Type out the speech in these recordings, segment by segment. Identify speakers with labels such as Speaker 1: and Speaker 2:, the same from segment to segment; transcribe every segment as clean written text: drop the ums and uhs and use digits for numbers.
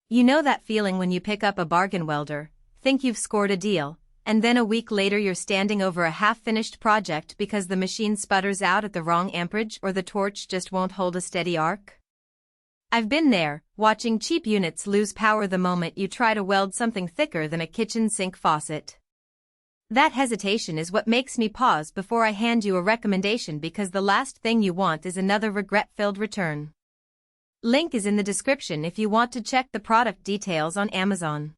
Speaker 1: You know that feeling when you pick up a bargain welder, think you've scored a deal, and then a week later you're standing over a half-finished project because the machine sputters out at the wrong amperage or the torch just won't hold a steady arc? I've been there, watching cheap units lose power the moment you try to weld something thicker than a kitchen sink faucet. That hesitation is what makes me pause before I hand you a recommendation, because the last thing you want is another regret-filled return. Link is in the description if you want to check the product details on Amazon.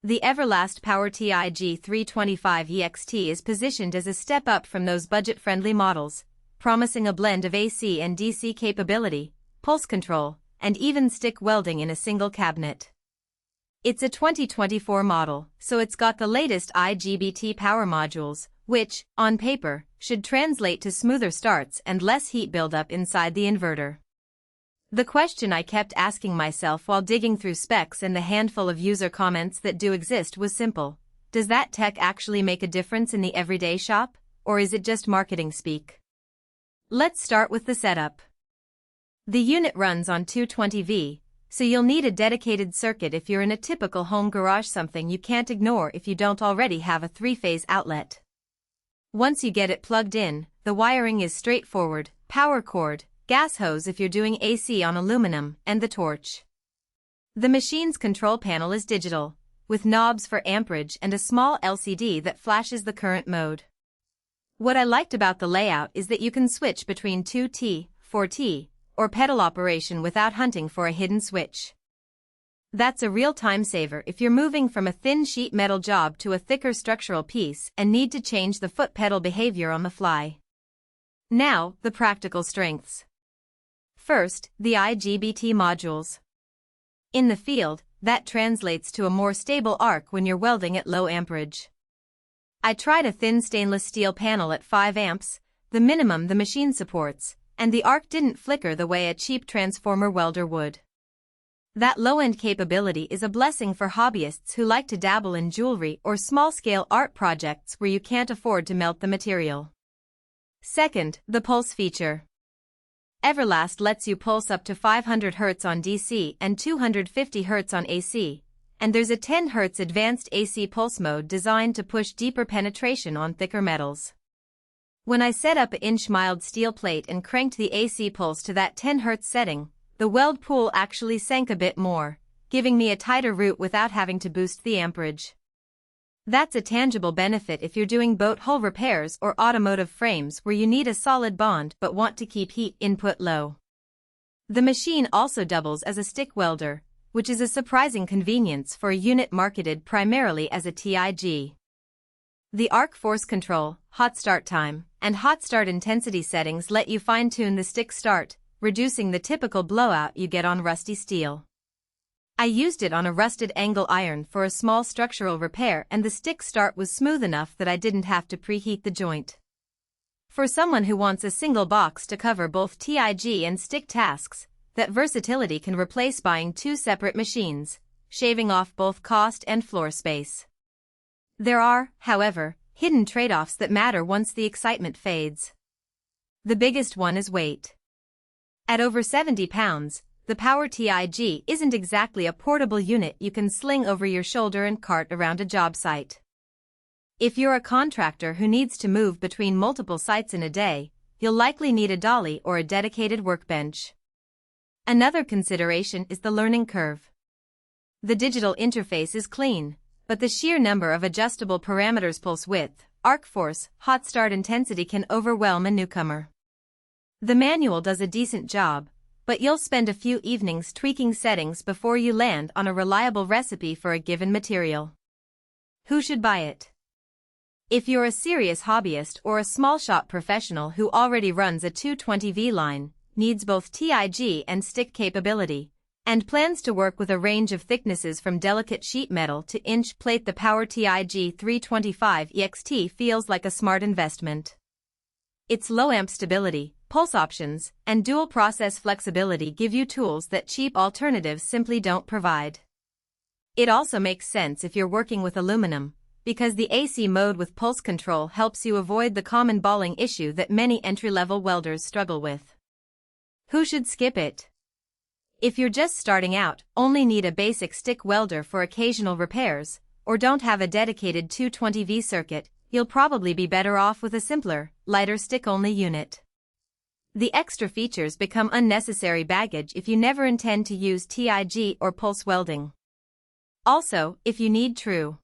Speaker 1: The Everlast PowerTIG 325EXT is positioned as a step up from those budget-friendly models, promising a blend of AC and DC capability, pulse control, and even stick welding in a single cabinet. It's a 2024 model, so it's got the latest IGBT power modules, which, on paper, should translate to smoother starts and less heat buildup inside the inverter. The question I kept asking myself while digging through specs and the handful of user comments that do exist was simple: does that tech actually make a difference in the everyday shop, or is it just marketing speak? Let's start with the setup. The unit runs on 220V, so you'll need a dedicated circuit if you're in a typical home garage, something you can't ignore if you don't already have a 3-phase outlet. Once you get it plugged in, the wiring is straightforward: power cord, gas hose if you're doing AC on aluminum, and the torch. The machine's control panel is digital, with knobs for amperage and a small LCD that flashes the current mode. What I liked about the layout is that you can switch between 2T, 4T, or pedal operation without hunting for a hidden switch. That's a real time saver if you're moving from a thin sheet metal job to a thicker structural piece and need to change the foot pedal behavior on the fly. Now, the practical strengths. First, the IGBT modules. In the field, that translates to a more stable arc when you're welding at low amperage. I tried a thin stainless steel panel at 5 amps, the minimum the machine supports, and the arc didn't flicker the way a cheap transformer welder would. That low-end capability is a blessing for hobbyists who like to dabble in jewelry or small-scale art projects where you can't afford to melt the material. Second, the pulse feature. Everlast lets you pulse up to 500 Hz on DC and 250 Hz on AC, and there's a 10 Hz advanced AC pulse mode designed to push deeper penetration on thicker metals. When I set up an inch mild steel plate and cranked the AC pulse to that 10 Hz setting, the weld pool actually sank a bit more, giving me a tighter route without having to boost the amperage. That's a tangible benefit if you're doing boat hull repairs or automotive frames where you need a solid bond but want to keep heat input low. The machine also doubles as a stick welder, which is a surprising convenience for a unit marketed primarily as a TIG. The arc force control, hot start time, and hot start intensity settings let you fine-tune the stick start, reducing the typical blowout you get on rusty steel. I used it on a rusted angle iron for a small structural repair, and the stick start was smooth enough that I didn't have to preheat the joint. For someone who wants a single box to cover both TIG and stick tasks, that versatility can replace buying two separate machines, shaving off both cost and floor space. There are, however, hidden trade-offs that matter once the excitement fades. The biggest one is weight. At over 70 pounds, the PowerTIG isn't exactly a portable unit you can sling over your shoulder and cart around a job site. If you're a contractor who needs to move between multiple sites in a day, you'll likely need a dolly or a dedicated workbench. Another consideration is the learning curve. The digital interface is clean, but the sheer number of adjustable parameters, pulse width, arc force, hot start intensity, can overwhelm a newcomer. The manual does a decent job, but you'll spend a few evenings tweaking settings before you land on a reliable recipe for a given material. Who should buy it? If you're a serious hobbyist or a small shop professional who already runs a 220V line, needs both TIG and stick capability, and plans to work with a range of thicknesses from delicate sheet metal to inch plate, the PowerTIG 325EXT feels like a smart investment. Its low amp stability, pulse options, and dual process flexibility give you tools that cheap alternatives simply don't provide. It also makes sense if you're working with aluminum, because the AC mode with pulse control helps you avoid the common balling issue that many entry-level welders struggle with. Who should skip it? If you're just starting out, only need a basic stick welder for occasional repairs, or don't have a dedicated 220V circuit, you'll probably be better off with a simpler, lighter stick-only unit. The extra features become unnecessary baggage if you never intend to use TIG or pulse welding. Also, if you need true